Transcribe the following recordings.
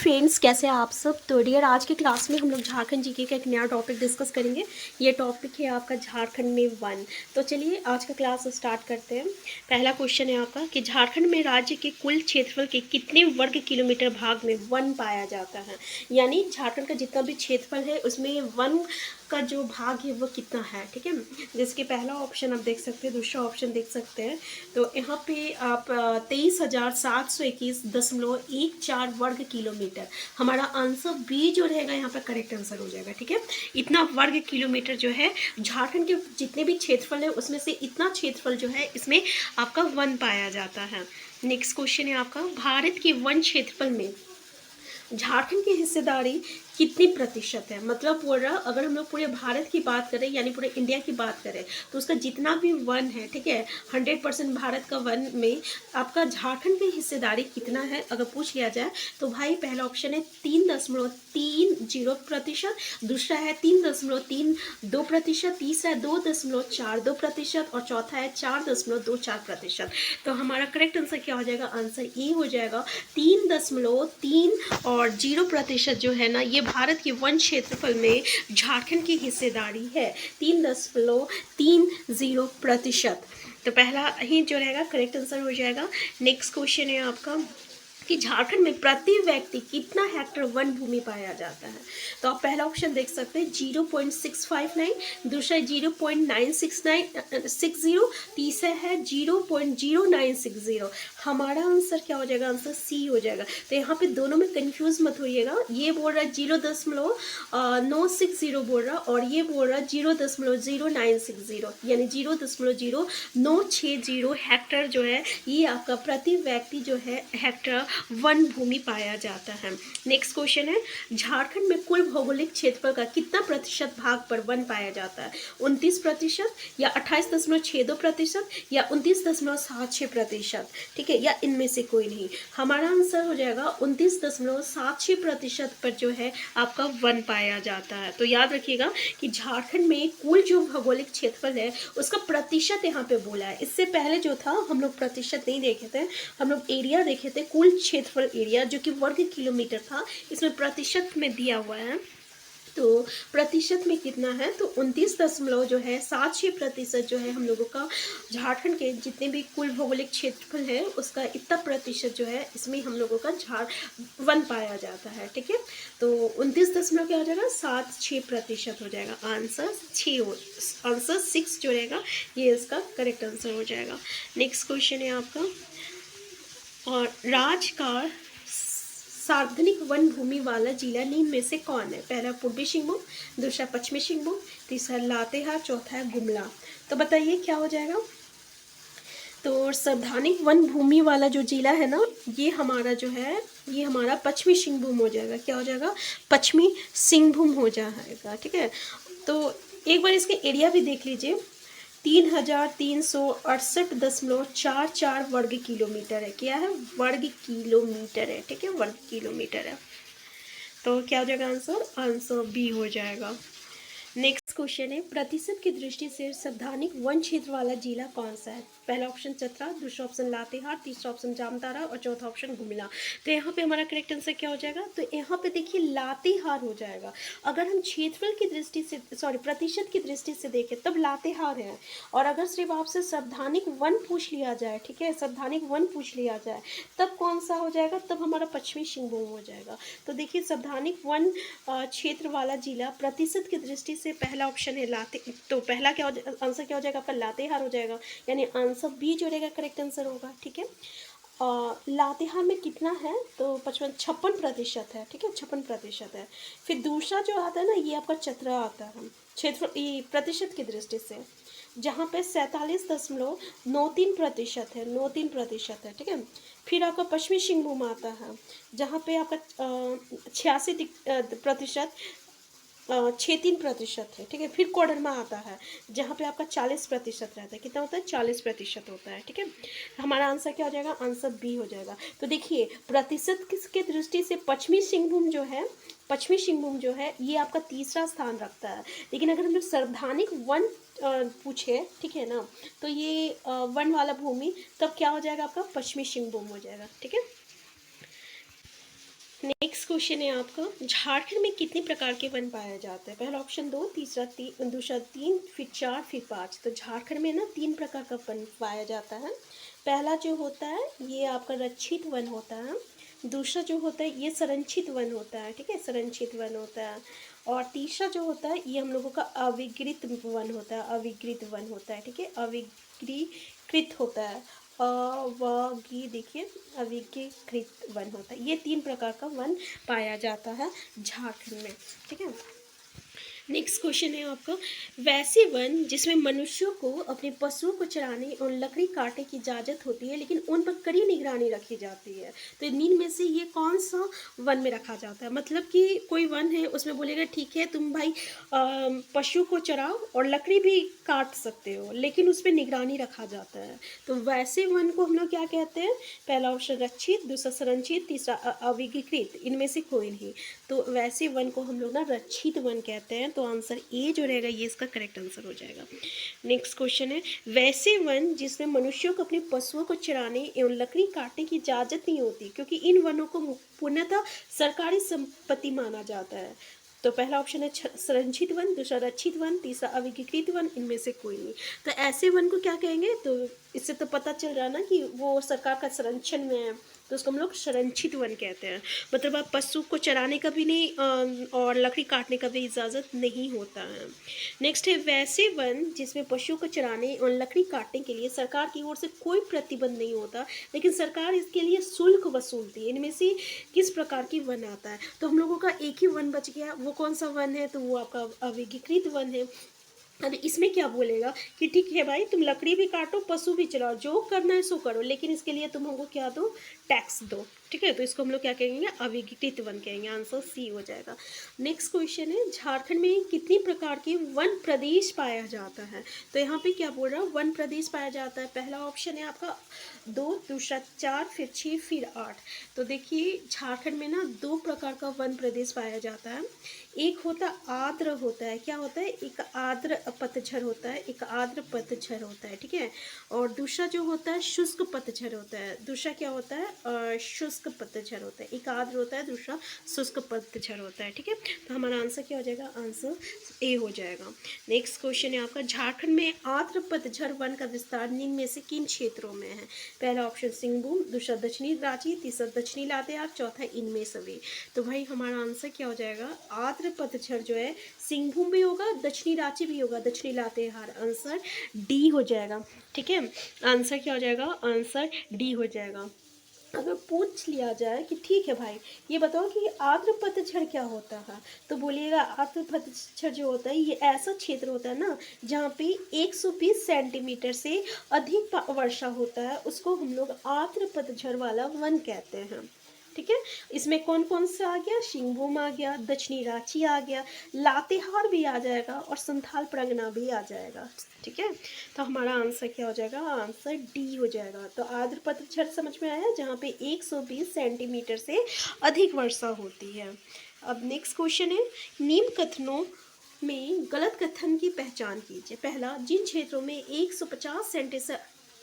Friends, कैसे हैं आप सब। तो डियर, आज की क्लास में हम लोग झारखंड जीके का एक नया टॉपिक डिस्कस करेंगे। ये टॉपिक है आपका झारखंड में वन। तो चलिए आज का क्लास स्टार्ट करते हैं। पहला क्वेश्चन है आपका कि झारखंड में राज्य के कुल क्षेत्रफल के कितने वर्ग किलोमीटर भाग में वन पाया जाता है। यानी झारखंड का जितना भी क्षेत्रफल है उसमें वन का जो भाग है वो कितना है, ठीक है। जिसके पहला ऑप्शन आप देख सकते हैं, दूसरा ऑप्शन देख सकते हैं। तो यहाँ पे आप 23,721.14 वर्ग किलोमीटर, हमारा आंसर बी जो रहेगा यहाँ पे करेक्ट आंसर हो जाएगा, ठीक है। इतना वर्ग किलोमीटर जो है झारखंड के जितने भी क्षेत्रफल है उसमें से इतना क्षेत्रफल जो है इसमें आपका वन पाया जाता है। नेक्स्ट क्वेश्चन है आपका, भारत के वन क्षेत्रफल में झारखंड की हिस्सेदारी कितनी प्रतिशत है। मतलब पूरा, अगर हम लोग पूरे भारत की बात करें यानी पूरे इंडिया की बात करें तो उसका जितना भी वन है, ठीक है, 100% भारत का वन में आपका झारखंड की हिस्सेदारी कितना है अगर पूछ लिया जाए तो भाई पहला ऑप्शन है 3.30%, दूसरा है 3.32%, तीसरा है 2.42% और चौथा है 4.24%। तो हमारा करेक्ट आंसर क्या हो जाएगा, आंसर ए हो जाएगा 3.30% जो है ना, ये भारत के वन क्षेत्रफल में झारखंड की हिस्सेदारी है 3.30%। तो पहला ही जो रहेगा करेक्ट आंसर हो जाएगा। नेक्स्ट क्वेश्चन है आपका कि झारखंड में प्रति व्यक्ति कितना हेक्टेयर वन भूमि पाया जाता है। तो आप पहला ऑप्शन देख सकते हैं 0.659, दूसरा 0.96960, तीसरा है 0.0960। हमारा आंसर क्या हो जाएगा, आंसर सी हो जाएगा। तो यहाँ पे दोनों में कंफ्यूज मत होइएगा, ये बोल रहा है 0.960 बोल रहा और ये बोल रहा है 0.0960, यानी 0.0960 हेक्टेयर जो है ये आपका प्रति व्यक्ति जो है हेक्टेयर वन भूमि पाया जाता है। नेक्स्ट क्वेश्चन है, झारखंड में कुल भौगोलिक क्षेत्रफल का कितना प्रतिशत भाग पर वन पाया जाता है। 29% या 28.62% या 29.76%, ठीक है, या इनमें से कोई नहीं। हमारा आंसर हो जाएगा 29.76% पर जो है आपका वन पाया जाता है। तो याद रखिएगा कि झारखंड में कुल जो भौगोलिक क्षेत्रफल है उसका प्रतिशत यहाँ पे बोला है। इससे पहले जो था हम लोग प्रतिशत नहीं देखे थे, हम लोग एरिया देखे थे, कुल क्षेत्रफल एरिया जो कि वर्ग किलोमीटर था, इसमें प्रतिशत में दिया हुआ है। तो प्रतिशत में कितना है, तो 29.76% जो है हम लोगों का झारखंड के जितने भी कुल भौगोलिक क्षेत्रफल है उसका इतना प्रतिशत जो है इसमें हम लोगों का वन पाया जाता है, ठीक है। तो 29 क्या हो जाएगा, 76% हो जाएगा। आंसर 6 जो रहेगा ये इसका करेक्ट आंसर हो जाएगा। नेक्स्ट क्वेश्चन है आपका, और राज्य का सार्वजनिक वन भूमि वाला जिला निम्न में से कौन है। पहला पूर्वी सिंहभूम, दूसरा पश्चिमी सिंहभूम, तीसरा लातेहार, चौथा है गुमला। तो बताइए क्या हो जाएगा। तो सार्वजनिक वन भूमि वाला जो जिला है ना, ये हमारा जो है ये हमारा पश्चिमी सिंहभूम हो जाएगा। क्या हो जाएगा, पश्चिमी सिंहभूम हो जाएगा, ठीक है। तो एक बार इसके एरिया भी देख लीजिए, 3,368.44 वर्ग किलोमीटर है। क्या है, वर्ग किलोमीटर है, ठीक है, वर्ग किलोमीटर है। तो क्या हो जाएगा आंसर, आंसर बी हो जाएगा। नेक्स्ट क्वेश्चन है, प्रतिशत की दृष्टि से सार्वजनिक वन क्षेत्र वाला जिला कौन सा है। पहला ऑप्शन चतरा, दूसरा ऑप्शन लातेहार, तीसरा ऑप्शन जामताड़ा और चौथा ऑप्शन गुमला। तो यहाँ पे हमारा करेक्ट आंसर क्या हो जाएगा, तो यहाँ पे देखिए लातेहार हो जाएगा। अगर हम क्षेत्रफल की दृष्टि से, सॉरी प्रतिशत की दृष्टि से देखें तब लातेहार है, और अगर सिर्फ आपसे सार्वजनिक वन पूछ लिया जाए, ठीक है, सार्वजनिक वन पूछ लिया जाए तब कौन सा हो जाएगा, तब हमारा पश्चिमी सिंहभूम हो जाएगा। तो देखिए सार्वजनिक वन क्षेत्र वाला जिला प्रतिशत की दृष्टि से पहला ऑप्शन है तो पहला क्या आंसर क्या हो जाएगा आपका, लातेहार हो जाएगा, यानी आंसर बी जो रहेगा करेक्ट आंसर होगा, ठीक है। लातेहार में कितना है, तो 56% है, ठीक है, 56% है। फिर दूसरा जो आता है ना, ये आपका चतरा आता है क्षेत्र प्रतिशत की दृष्टि से, जहाँ पे 47.93% है, 93% है, ठीक है। फिर आपका पश्चिमी सिंहभूम आता है जहाँ पे आपका 86% 63% है, ठीक है। फिर कोडरमा आता है जहाँ पे आपका 40% रहता है। कितना होता है, 40% होता है, ठीक है। हमारा आंसर क्या हो जाएगा, आंसर बी हो जाएगा। तो देखिए प्रतिशत किसके दृष्टि से पश्चिमी सिंहभूम जो है ये आपका तीसरा स्थान रखता है। लेकिन अगर हम लोग सार्वजनिक वन पूछे, ठीक है ना, तो ये वन वाला भूमि तब क्या हो जाएगा आपका, पश्चिमी सिंहभूम हो जाएगा, ठीक है। नेक्स्ट क्वेश्चन है आपका, झारखंड में कितने प्रकार के वन पाया जाता है? पहला ऑप्शन 2, दूसरा 3, फिर 4, फिर 5। तो झारखंड में ना 3 प्रकार का वन पाया जाता है। पहला जो होता है ये आपका रक्षित वन होता है, दूसरा जो होता है ये संरक्षित वन होता है, ठीक है, संरक्षित वन होता है, और तीसरा जो होता है ये हम लोगों का अविकृत वन होता है, अविकृत वन होता है, ठीक है, अविकृत होता है, अवगी देखिए अविकृत वन होता है। ये 3 प्रकार का वन पाया जाता है झारखंड में, ठीक है। नेक्स्ट क्वेश्चन है आपका, वैसे वन जिसमें मनुष्यों को अपने पशुओं को चराने और लकड़ी काटने की इजाज़त होती है लेकिन उन पर कड़ी निगरानी रखी जाती है, तो इन में से ये कौन सा वन में रखा जाता है? मतलब कि कोई वन है उसमें बोलेगा ठीक है तुम भाई पशु को चराओ और लकड़ी भी काट सकते हो लेकिन उस पर निगरानी रखा जाता है, तो वैसे वन को हम लोग क्या कहते हैं? पहला ऑप्शन रक्षित, दूसरा संरक्षित, तीसरा अविकृत, इनमें से कोई नहीं। तो वैसे वन को हम लोग ना रक्षित वन कहते हैं, तो आंसर ए जो रहेगा ये इसका करेक्ट आंसर हो जाएगा। नेक्स्ट क्वेश्चन है, वैसे वन जिसमें मनुष्यों को अपने पशुओं को चराने एवं लकड़ी काटने की इजाज़त नहीं होती क्योंकि इन वनों को पूर्णतः सरकारी संपत्ति माना जाता है। तो पहला ऑप्शन है संरक्षित वन, दूसरा रक्षित वन, तीसरा अविकृत वन, इनमें से कोई नहीं। तो ऐसे वन को क्या कहेंगे? तो इससे तो पता चल रहा ना कि वो सरकार का संरक्षण में है, तो उसको हम लोग संरक्षित वन कहते हैं। मतलब आप पशु को चराने का भी नहीं और लकड़ी काटने का भी इजाज़त नहीं होता है। नेक्स्ट है, वैसे वन जिसमें पशु को चराने और लकड़ी काटने के लिए सरकार की ओर से कोई प्रतिबंध नहीं होता लेकिन सरकार इसके लिए शुल्क वसूलती है, इनमें से किस प्रकार की वन आता है? तो हम लोगों का एक ही वन बच गया, वो कौन सा वन है? तो वो आपका अविकृत वन है। अब इसमें क्या बोलेगा कि ठीक है भाई तुम लकड़ी भी काटो पशु भी चलाओ, जो करना है सो करो, लेकिन इसके लिए तुम हमको क्या दो? टैक्स दो, ठीक है। तो इसको हम लोग क्या कहेंगे? अविकृत वन कहेंगे, आंसर सी हो जाएगा। नेक्स्ट क्वेश्चन है, झारखंड में कितनी प्रकार के वन प्रदेश पाया जाता है? तो यहाँ पे क्या बोल रहा है? वन प्रदेश पाया जाता है। पहला ऑप्शन है आपका 2, दूसरा 4, फिर 6, फिर 8। तो देखिए झारखंड में ना 2 प्रकार का वन प्रदेश पाया जाता है। एक होता आर्द्र होता है, क्या होता है? एक आर्द्र पतझड़ होता है, एक आर्द्र पतझड़ होता है, ठीक है। और दूसरा जो होता है शुष्क पतझड़ होता है। दूसरा क्या होता है? शुष्क पतझड़ होता है। एक आर्द्र होता है, दूसरा शुष्क पतझड़ होता है, ठीक है। तो हमारा आंसर क्या हो जाएगा? आंसर ए हो जाएगा। नेक्स्ट क्वेश्चन है आपका, झारखंड में आर्द्र पतझड़ वन का विस्तार निम्न में से किन क्षेत्रों में है? पहला ऑप्शन सिंहभूम, दूसरा दक्षिणी रांची, तीसरा दक्षिणी लातेहार, चौथा इनमें सभी। तो भाई हमारा आंसर क्या हो जाएगा? आर्द्र पतझड़ जो है सिंहभूम भी होगा, दक्षिणी रांची भी होगा, दक्षिणी लातेहार, आंसर डी हो जाएगा, ठीक है। आंसर क्या हो जाएगा? आंसर डी हो जाएगा। अगर पूछ लिया जाए कि ठीक है भाई ये बताओ कि आर्द्र पतझड़ क्या होता है, तो बोलिएगा आर्द्र पतझड़ जो होता है ये ऐसा क्षेत्र होता है ना जहाँ पे 120 सेंटीमीटर से अधिक वर्षा होता है, उसको हम लोग आर्द्र पतझड़ वाला वन कहते हैं, ठीक है। इसमें कौन कौन सा आ गया? सिंहभूम आ गया, दक्षिणी रांची आ गया, लातेहार भी आ जाएगा और संथाल परगना भी आ जाएगा, ठीक है। तो हमारा आंसर क्या हो जाएगा? आंसर डी हो जाएगा। तो आर्द्र पतझड़ समझ में आया जहाँ पे 120 सेंटीमीटर से अधिक वर्षा होती है। अब नेक्स्ट क्वेश्चन है, निम्न कथनों में गलत कथन की पहचान कीजिए। पहला, जिन क्षेत्रों में 150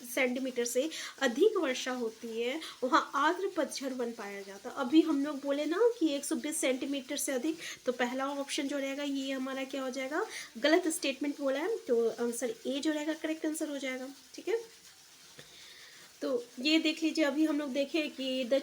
सेंटीमीटर से अधिक वर्षा होती है वहाँ आर्द्र पतझड़ वन पाया जाता है। अभी हम लोग बोले ना कि 120 सेंटीमीटर से अधिक, तो पहला ऑप्शन जो रहेगा ये हमारा क्या हो जाएगा? गलत स्टेटमेंट बोला है, तो आंसर ए जो रहेगा करेक्ट आंसर हो जाएगा, ठीक है। तो ये देख लीजिए, अभी हम लोग देखें कि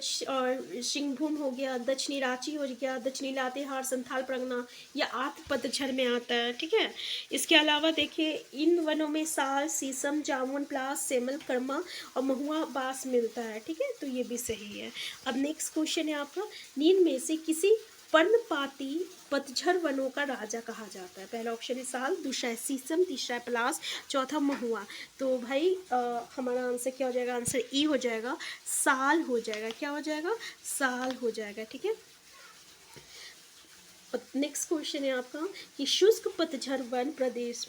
सिंहभूम हो गया, दक्षिणी रांची हो गया, दक्षिणी लातेहार, संथाल परगना, या आर्द्र पतझड़ में आता है, ठीक है। इसके अलावा देखिए इन वनों में साल, शीशम, जामुन, प्लास, सेमल, कर्मा और महुआ बांस मिलता है, ठीक है। तो ये भी सही है। अब नेक्स्ट क्वेश्चन है आपका, निम्न में से किसी पर्णपाती पतझड़ वनों का राजा कहा जाता है? पहला ऑप्शन है साल, दूसरा है शीशम, तीसरा है पलास, चौथा महुआ। तो भाई हमारा आंसर क्या हो जाएगा? आंसर ई हो जाएगा, साल हो जाएगा। क्या हो जाएगा? साल हो जाएगा, ठीक है। नेक्स्ट क्वेश्चन है आपका कि शुष्क पतझड़ वन प्रदेश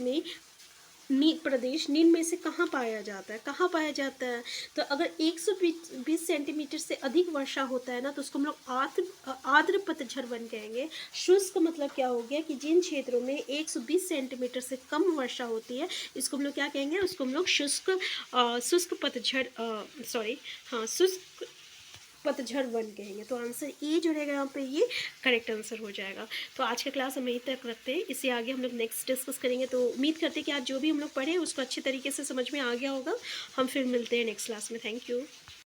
निम्न में से कहाँ पाया जाता है? कहाँ पाया जाता है? तो अगर 120 सेंटीमीटर से अधिक वर्षा होता है ना तो उसको हम लोग आर्द्र पतझड़ वन कहेंगे। शुष्क मतलब क्या हो गया कि जिन क्षेत्रों में 120 सेंटीमीटर से कम वर्षा होती है इसको हम लोग क्या कहेंगे? उसको हम लोग शुष्क पतझड़ शुष्क पतझड़ वन कहेंगे। तो आंसर ए जो रहेगा यहाँ पे ये करेक्ट आंसर हो जाएगा। तो आज का क्लास हम यहीं तक रखते हैं, इससे आगे हम लोग नेक्स्ट डिस्कस करेंगे। तो उम्मीद करते हैं कि आज जो भी हम लोग पढ़े उसको अच्छे तरीके से समझ में आ गया होगा। हम फिर मिलते हैं नेक्स्ट क्लास में। Thank you.